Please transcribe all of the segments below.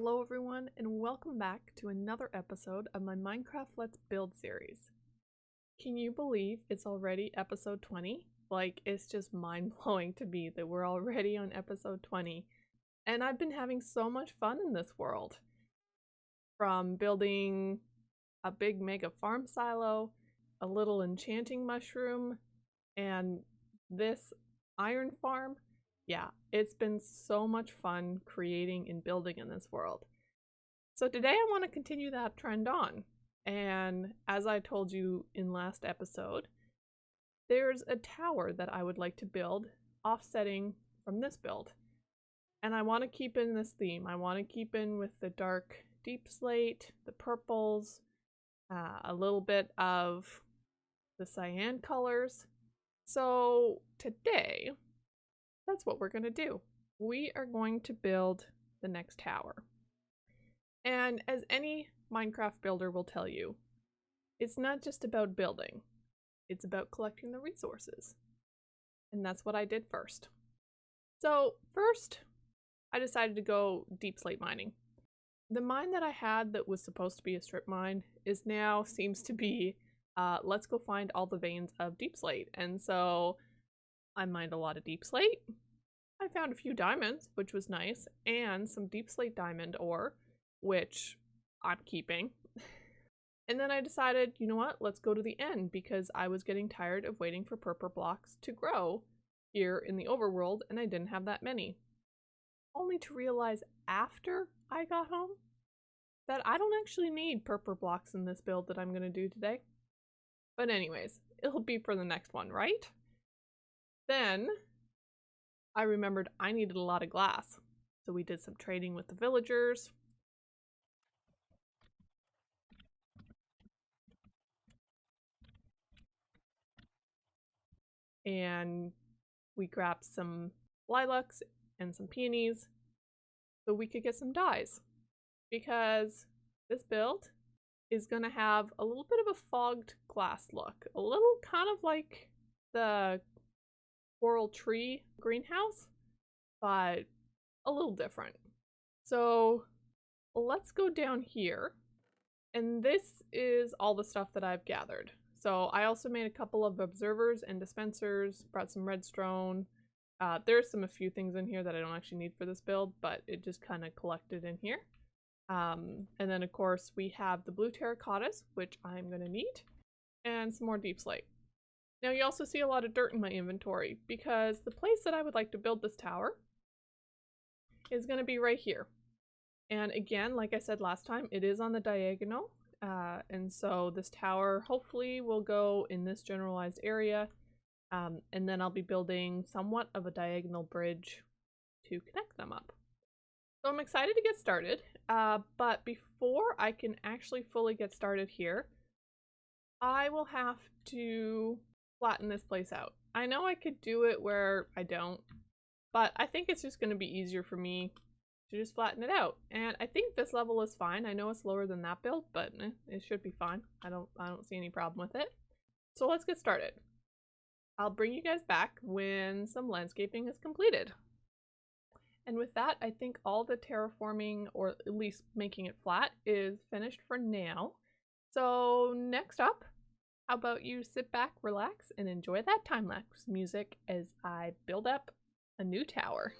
Hello everyone, and welcome back to another episode of my Minecraft Let's Build series. Can you believe it's already episode 20? Like, it's just mind-blowing to me that we're already on episode 20. And I've been having so much fun in this world. From building a big mega farm silo, a little enchanting mushroom, and this iron farm. Yeah, it's been so much fun creating and building in this world. So today I want to continue that trend on. And as I told you in last episode, there's a tower that I would like to build offsetting from this build. And I want to keep in this theme. I want to keep in with the dark deep slate, the purples, a little bit of the cyan colors. So today, that's what we're going to do. We are going to build the next tower. And as any Minecraft builder will tell you, it's not just about building, it's about collecting the resources. And that's what I did first. So first, I decided to go deep slate mining. The mine that I had that was supposed to be a strip mine is now seems to be, let's go find all the veins of deep slate. And so I mined a lot of deep slate. I found a few diamonds, which was nice, and some deep slate diamond ore, which I'm keeping. And then I decided, you know what, let's go to the end because I was getting tired of waiting for purple blocks to grow here in the overworld and I didn't have that many. Only to realize after I got home that I don't actually need purple blocks in this build that I'm going to do today. But anyways, it'll be for the next one, right? Then I remembered I needed a lot of glass. So we did some trading with the villagers. And we grabbed some lilacs and some peonies so we could get some dyes. Because this build is going to have a little bit of a fogged glass look. A little kind of like the coral tree greenhouse, but a little different. So let's go down here. And this is all the stuff that I've gathered. So I also made a couple of observers and dispensers, brought some redstone. There's a few things in here that I don't actually need for this build, but it just kind of collected in here. And then of course we have the blue terracottas, which I'm going to need, and some more deep slate. Now you also see a lot of dirt in my inventory because the place that I would like to build this tower is going to be right here. And again, like I said last time, it is on the diagonal. And so this tower hopefully will go in this generalized area. And then I'll be building somewhat of a diagonal bridge to connect them up. So I'm excited to get started. But before I can actually fully get started here, I will have to flatten this place out. I know I could do it where I don't, but I think it's just going to be easier for me to just flatten it out. And I think this level is fine. I know it's lower than that build, but it should be fine. I don't see any problem with it. So let's get started. I'll bring you guys back when some landscaping is completed. And with that, I think all the terraforming, or at least making it flat, is finished for now. So next up, how about you sit back, relax, and enjoy that time-lapse music as I build up a new tower.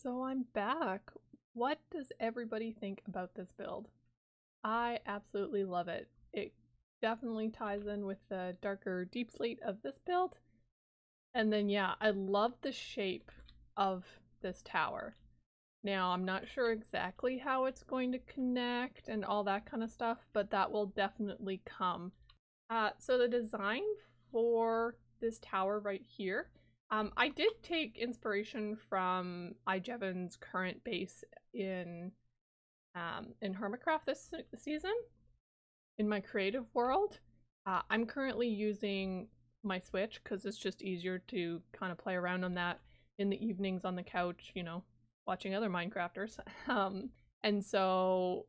So I'm back. What does everybody think about this build? I absolutely love it. It definitely ties in with the darker deep slate of this build. And then yeah, I love the shape of this tower. Now, I'm not sure exactly how it's going to connect and all that kind of stuff, but that will definitely come. So the design for this tower right here, I did take inspiration from iJevan's current base in Hermitcraft this season, in my creative world. I'm currently using my Switch because it's just easier to kind of play around on that in the evenings on the couch, you know, watching other Minecrafters. And so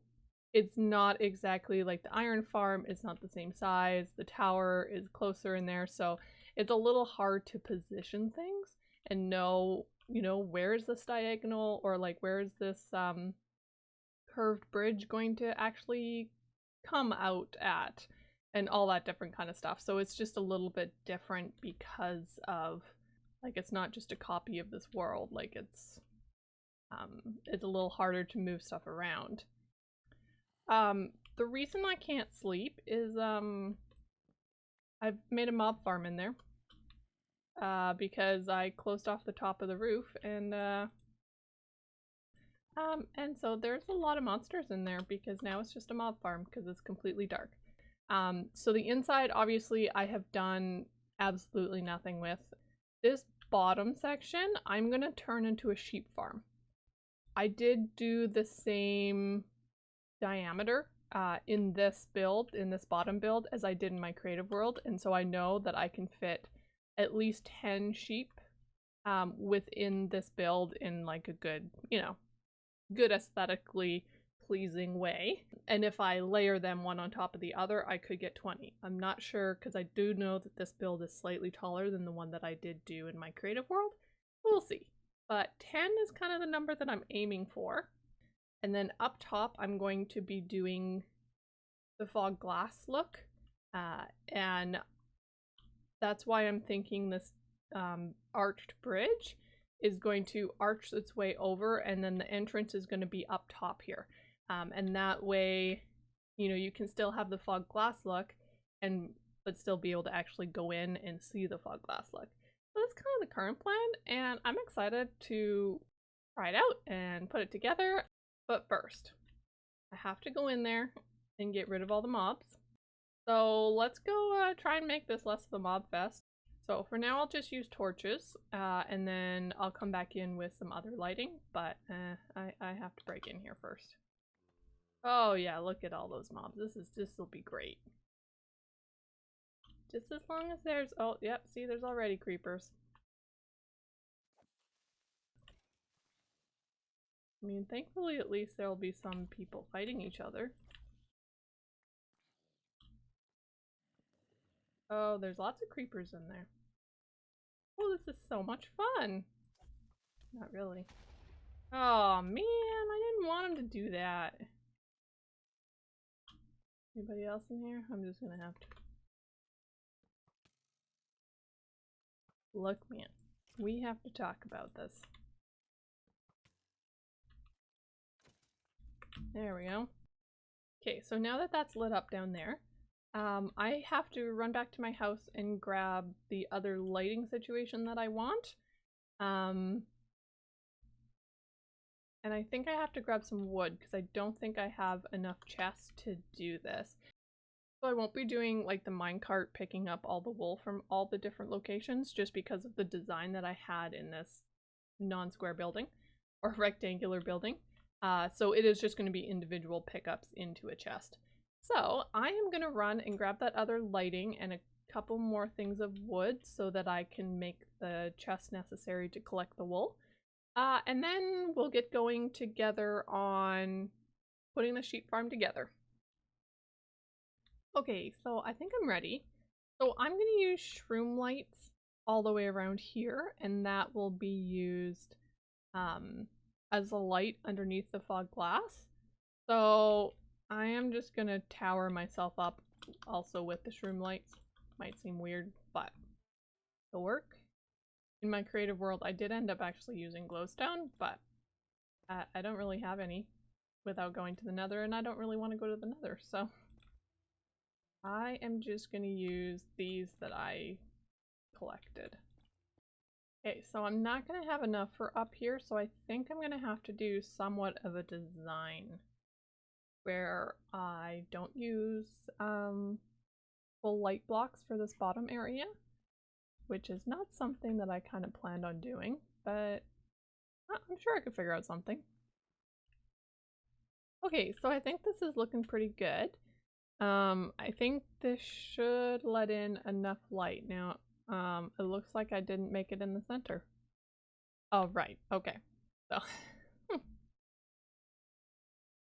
it's not exactly like the iron farm, it's not the same size, the tower is closer in there, so it's a little hard to position things and know, you know, where is this diagonal, or like where is this curved bridge going to actually come out at, and all that different kind of stuff. So it's just a little bit different because of, like, it's not just a copy of this world, like it's a little harder to move stuff around. The reason I can't sleep is I've made a mob farm in there because I closed off the top of the roof, and so there's a lot of monsters in there because now it's just a mob farm because it's completely dark. So the inside, obviously, I have done absolutely nothing with. This bottom section, I'm gonna turn into a sheep farm. I did do the same diameter in this build, in this bottom build, as I did in my creative world, and so I know that I can fit at least 10 sheep within this build in like a good, you know, good aesthetically pleasing way. And if I layer them one on top of the other, I could get 20. I'm not sure because I do know that this build is slightly taller than the one that I did do in my creative world. We'll see. But 10 is kind of the number that I'm aiming for. And then up top, I'm going to be doing the fog glass look. And that's why I'm thinking this arched bridge is going to arch its way over, and then the entrance is going to be up top here. And that way, you know, you can still have the fog glass look, but still be able to actually go in and see the fog glass look. So that's kind of the current plan, and I'm excited to try it out and put it together. But first, I have to go in there and get rid of all the mobs. So let's go try and make this less of a mob fest. So for now, I'll just use torches, and then I'll come back in with some other lighting, but I have to break in here first. Oh yeah, look at all those mobs. This will be great. Just as long as there's, oh yep, see, there's already creepers. I mean, thankfully at least there'll be some people fighting each other. Oh, there's lots of creepers in there. Oh, this is so much fun! Not really. Oh man, I didn't want him to do that. Anybody else in here? I'm just gonna have to. Look, man, we have to talk about this. There we go. Okay, so now that that's lit up down there, I have to run back to my house and grab the other lighting situation that I want. And I think I have to grab some wood because I don't think I have enough chests to do this. So I won't be doing like the minecart picking up all the wool from all the different locations just because of the design that I had in this non-square building or rectangular building. So it is just going to be individual pickups into a chest. So I am going to run and grab that other lighting and a couple more things of wood so that I can make the chest necessary to collect the wool. And then we'll get going together on putting the sheep farm together. Okay, so I think I'm ready. So I'm going to use shroom lights all the way around here, and that will be used as a light underneath the fog glass. So I am just going to tower myself up also with the shroom lights. Might seem weird, but it'll work. In my creative world, I did end up actually using glowstone, but I don't really have any without going to the Nether, and I don't really want to go to the Nether, so I am just going to use these that I collected. Okay, so I'm not going to have enough for up here, so I think I'm going to have to do somewhat of a design where I don't use full light blocks for this bottom area, which is not something that I kind of planned on doing, but I'm sure I could figure out something. Okay, so I think this is looking pretty good. I think this should let in enough light. Now, it looks like I didn't make it in the center. Oh, right. Okay. So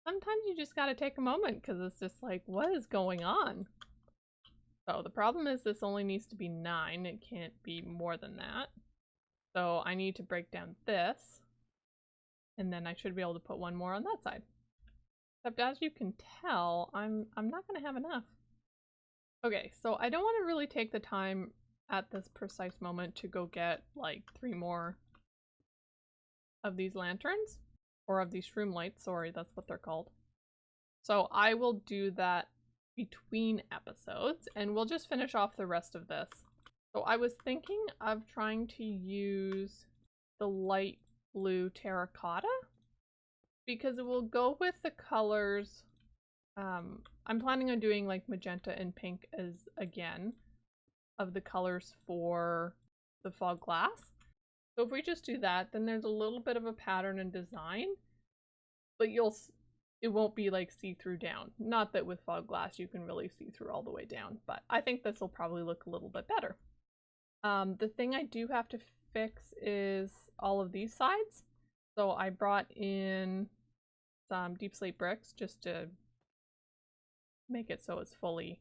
sometimes you just gotta take a moment because it's just like, what is going on? So the problem is this only needs to be 9. It can't be more than that. So I need to break down this, and then I should be able to put one more on that side. Except as you can tell, I'm not gonna have enough. Okay, so I don't want to really take the time at this precise moment to go get like 3 more of these lanterns, or of these shroom lights, sorry, that's what they're called. So I will do that between episodes, and we'll just finish off the rest of this. So I was thinking of trying to use the light blue terracotta because it will go with the colors. I'm planning on doing like magenta and pink as again of the colors for the fog glass. So if we just do that, then there's a little bit of a pattern and design, but it won't be like see-through down. Not that with fog glass you can really see through all the way down, but I think this will probably look a little bit better. The thing I do have to fix is all of these sides. So I brought in some deep slate bricks just to make it so it's fully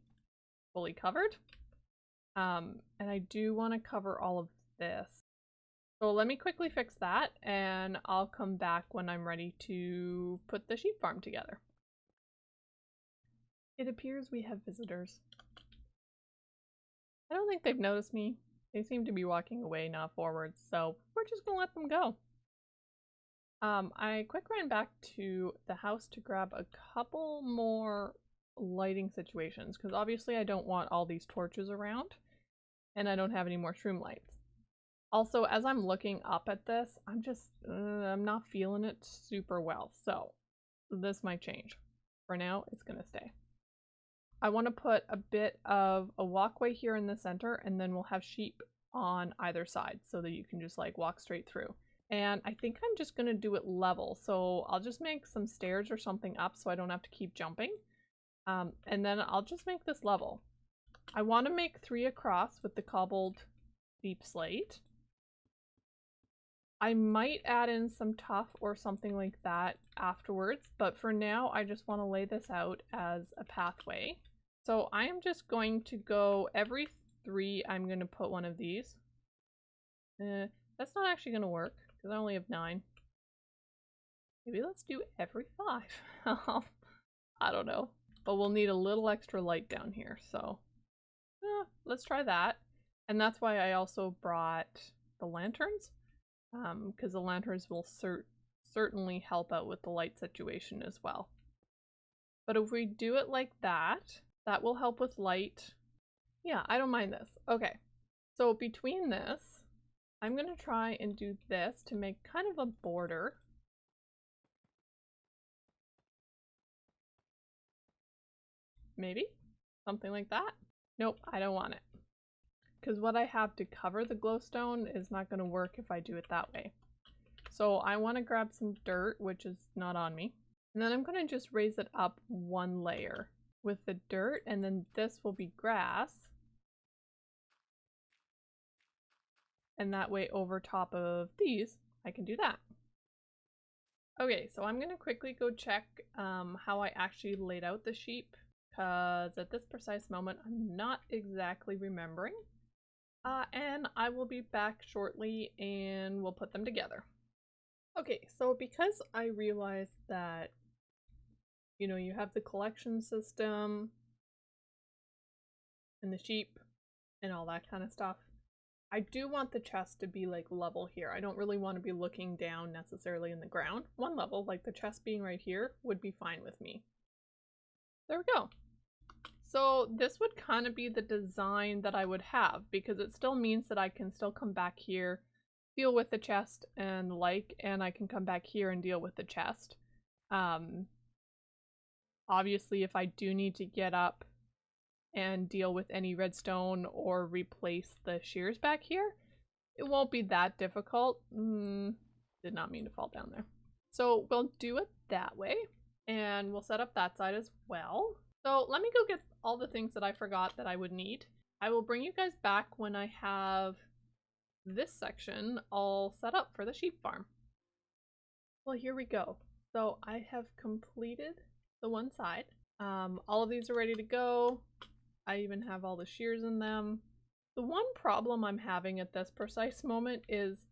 covered. And I do want to cover all of this. So let me quickly fix that, and I'll come back when I'm ready to put the sheep farm together. It appears we have visitors. I don't think they've noticed me. They seem to be walking away, not forwards, so we're just gonna let them go. I quick ran back to the house to grab a couple more lighting situations, because obviously I don't want all these torches around, and I don't have any more shroom lights. Also, as I'm looking up at this, I'm not feeling it super well, so this might change. For now, it's gonna stay. I want to put a bit of a walkway here in the center, and then we'll have sheep on either side so that you can just like walk straight through. And I think I'm just gonna do it level, so I'll just make some stairs or something up so I don't have to keep jumping. And then I'll just make this level. I want to make 3 across with the cobbled deep slate. I might add in some tuff or something like that afterwards, but for now I just want to lay this out as a pathway. So I am just going to go every 3, I'm going to put one of these. That's not actually going to work because I only have 9. Maybe let's do every 5. I don't know, but we'll need a little extra light down here, so let's try that. And that's why I also brought the lanterns. Because the lanterns will certainly help out with the light situation as well. But if we do it like that, that will help with light. Yeah, I don't mind this. Okay, so between this, I'm going to try and do this to make kind of a border. Maybe? Something like that? Nope, I don't want it. Because what I have to cover the glowstone is not going to work if I do it that way. So I want to grab some dirt, which is not on me. And then I'm going to just raise it up 1 layer with the dirt, and then this will be grass. And that way over top of these, I can do that. Okay, so I'm going to quickly go check how I actually laid out the sheep, because at this precise moment, I'm not exactly remembering. And I will be back shortly and we'll put them together. Okay, so because I realized that, you know, you have the collection system and the sheep and all that kind of stuff, I do want the chest to be like level here. I don't really want to be looking down necessarily in the ground. One level, like the chest being right here, would be fine with me. There we go. So this would kind of be the design that I would have, because it still means that I can still come back here, deal with the chest and and I can come back here and deal with the chest. Obviously, if I do need to get up and deal with any redstone or replace the shears back here, it won't be that difficult. Did not mean to fall down there. So we'll do it that way, and we'll set up that side as well. So let me go get all the things that I forgot that I would need. I will bring you guys back when I have this section all set up for the sheep farm. Well, here we go. So I have completed the one side. All of these are ready to go. I even have all the shears in them. The one problem I'm having at this precise moment is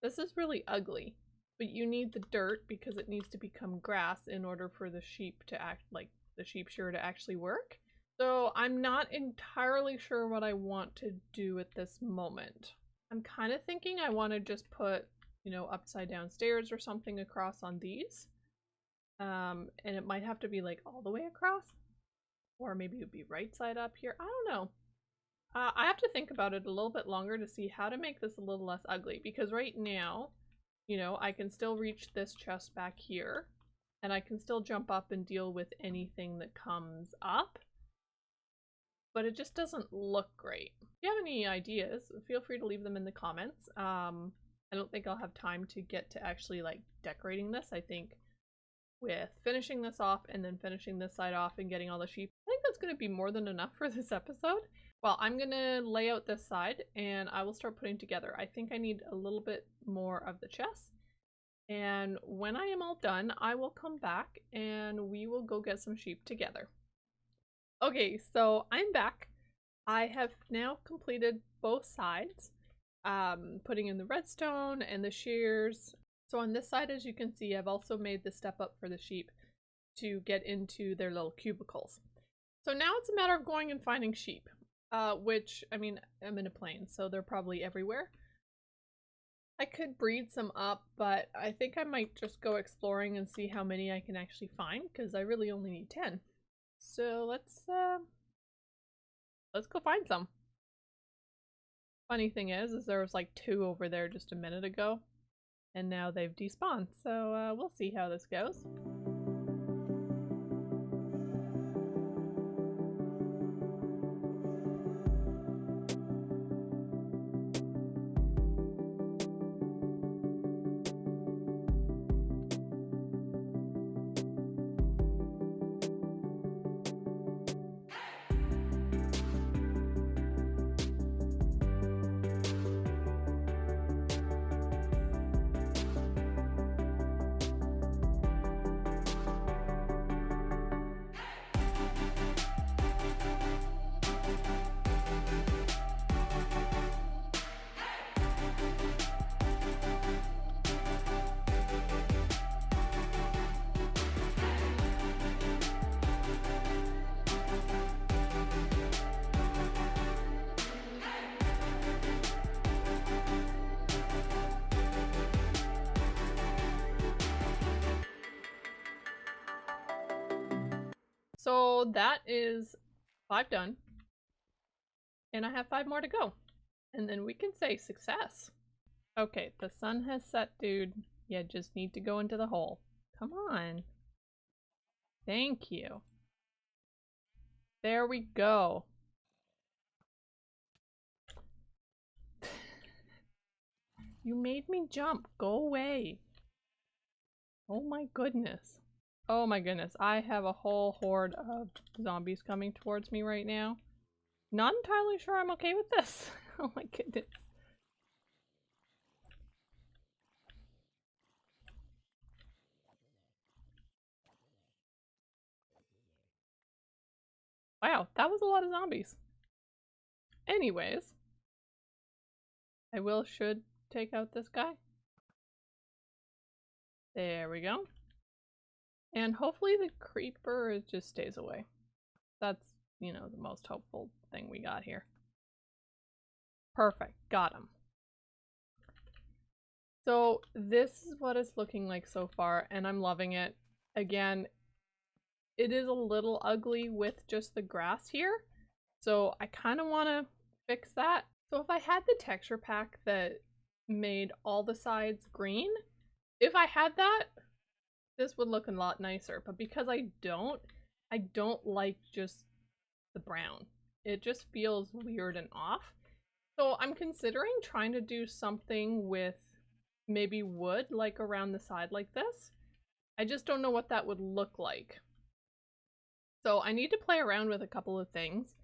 this is really ugly, but you need the dirt because it needs to become grass in order for the sheep to act like the sheep shear to actually work. So I'm not entirely sure what I want to do at this moment. I'm kind of thinking I want to just put, you know, upside down stairs or something across on these. And it might have to be like all the way across, or maybe it would be right side up here. I don't know. I have to think about it a little bit longer to see how to make this a little less ugly, because right now, you know, I can still reach this chest back here, and I can still jump up and deal with anything that comes up, but it just doesn't look great. If you have any ideas, feel free to leave them in the comments. I don't think I'll have time to get to actually like decorating this. I think with finishing this off and then finishing this side off and getting all the sheep, I think that's going to be more than enough for this episode. Well, I'm going to lay out this side and I will start putting together. I think I need a little bit more of the chest. And when I am all done, I will come back and we will go get some sheep together. Okay, so I'm back. I have now completed both sides, putting in the redstone and the shears. So on this side, as you can see, I've also made the step up for the sheep to get into their little cubicles. So now it's a matter of going and finding sheep, which, I mean, I'm in a plain, so they're probably everywhere. I could breed some up, but I think I might just go exploring and see how many I can actually find, because I really only need 10. So let's go find some. Funny thing is there was like 2 over there just a minute ago, and now they've despawned, so we'll see how this goes. So that is 5 done. And I have 5 more to go. And then we can say success. Okay, the sun has set, dude. You just need to go into the hole. Come on. Thank you. There we go. You made me jump. Go away. Oh my goodness. Oh my goodness. I have a whole horde of zombies coming towards me right now. Not entirely sure I'm okay with this. Oh my goodness. Wow, that was a lot of zombies. Anyways, I should take out this guy. There we go. And hopefully the creeper just stays away. That's, you know, the most hopeful thing we got here. Perfect. Got him. So this is what it's looking like so far, and I'm loving it. Again, it is a little ugly with just the grass here, so I kind of want to fix that. So if I had the texture pack that made all the sides green, if I had that, this would look a lot nicer. But because I don't like just the brown. It just feels weird and off. So I'm considering trying to do something with maybe wood, like around the side like this. I just don't know what that would look like. So I need to play around with a couple of things.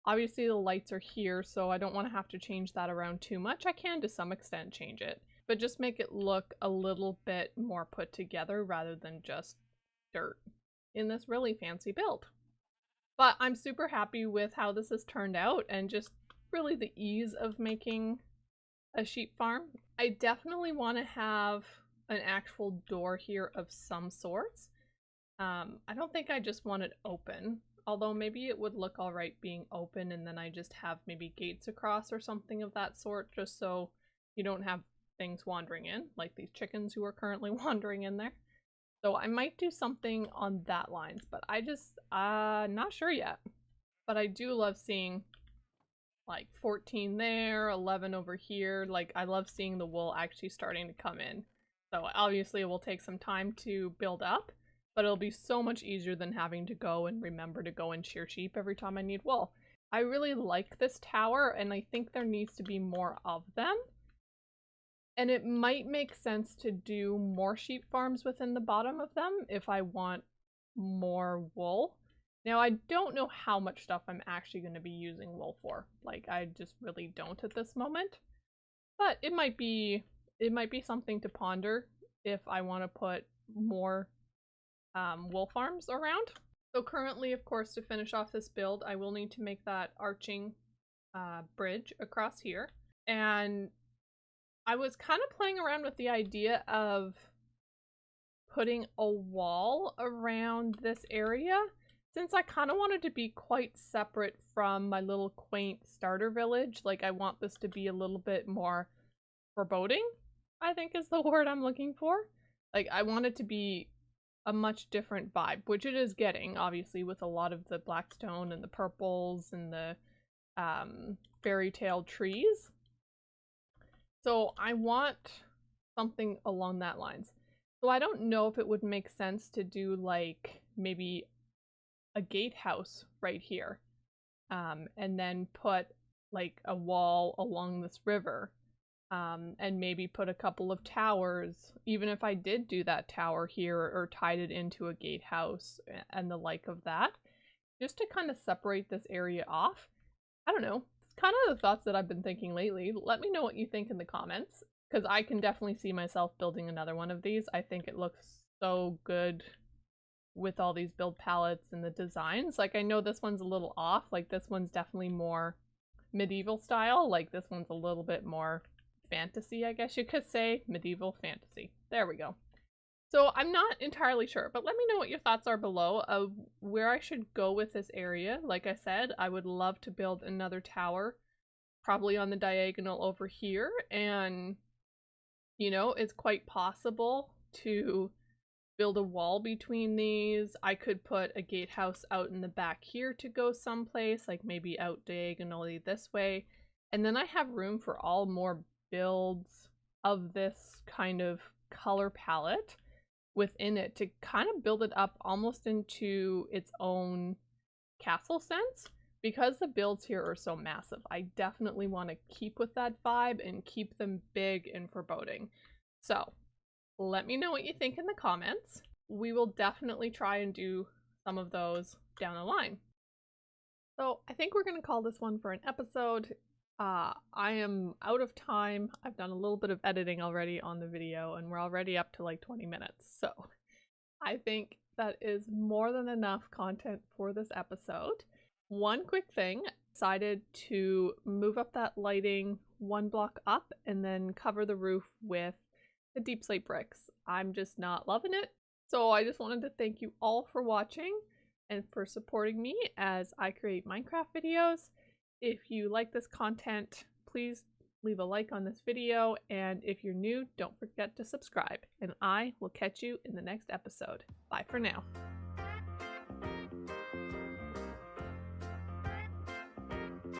Obviously the lights are here, so I don't want to have to change that around too much. I can to some extent change it, but just make it look a little bit more put together rather than just dirt in this really fancy build. But I'm super happy with how this has turned out and just really the ease of making a sheep farm. I definitely want to have an actual door here of some sorts. I don't think I just want it open, although maybe it would look all right being open and then I just have maybe gates across or something of that sort, just so you don't have things wandering in, like these chickens who are currently wandering in there. So I might do something on that lines, but I just, not sure yet. But I do love seeing like 14 there, 11 over here. Like I love seeing the wool actually starting to come in. So obviously it will take some time to build up, but it'll be so much easier than having to go and remember to go and shear sheep every time I need wool. I really like this tower and I think there needs to be more of them. And it might make sense to do more sheep farms within the bottom of them if I want more wool. Now, I don't know how much stuff I'm actually going to be using wool for. Like, I just really don't at this moment. But it might be something to ponder if I want to put more wool farms around. So currently, of course, to finish off this build, I will need to make that arching bridge across here. And I was kind of playing around with the idea of putting a wall around this area, since I kind of wanted to be quite separate from my little quaint starter village. Like, I want this to be a little bit more foreboding, I think is the word I'm looking for. Like, I want it to be a much different vibe, which it is getting, obviously, with a lot of the blackstone and the purples and the fairy tale trees. So I want something along that lines. So I don't know if it would make sense to do like maybe a gatehouse right here, and then put like a wall along this river, and maybe put a couple of towers, even if I did do that tower here or tied it into a gatehouse and the like of that, just to kind of separate this area off. I don't know. It's kind of the thoughts that I've been thinking lately. Let me know what you think in the comments, because I can definitely see myself building another one of these. I think it looks so good with all these build palettes and the designs. Like, I know this one's a little off. Like, this one's definitely more medieval style. Like, this one's a little bit more fantasy, I guess you could say. Medieval fantasy. There we go. So I'm not entirely sure, but let me know what your thoughts are below of where I should go with this area. Like I said, I would love to build another tower, probably on the diagonal over here. And, you know, it's quite possible to build a wall between these. I could put a gatehouse out in the back here to go someplace, like maybe out diagonally this way. And then I have room for all more builds of this kind of color palette within it to kind of build it up almost into its own castle sense. Because the builds here are so massive, I definitely want to keep with that vibe and keep them big and foreboding. So let me know what you think in the comments. We will definitely try and do some of those down the line. So I think we're going to call this one for an episode. I am out of time. I've done a little bit of editing already on the video and we're already up to like 20 minutes. So I think that is more than enough content for this episode. One quick thing, decided to move up that lighting one block up and then cover the roof with the deep slate bricks. I'm just not loving it. So I just wanted to thank you all for watching and for supporting me as I create Minecraft videos. If you like this content, please leave a like on this video, and if you're new, don't forget to subscribe, and I will catch you in the next episode. Bye for now.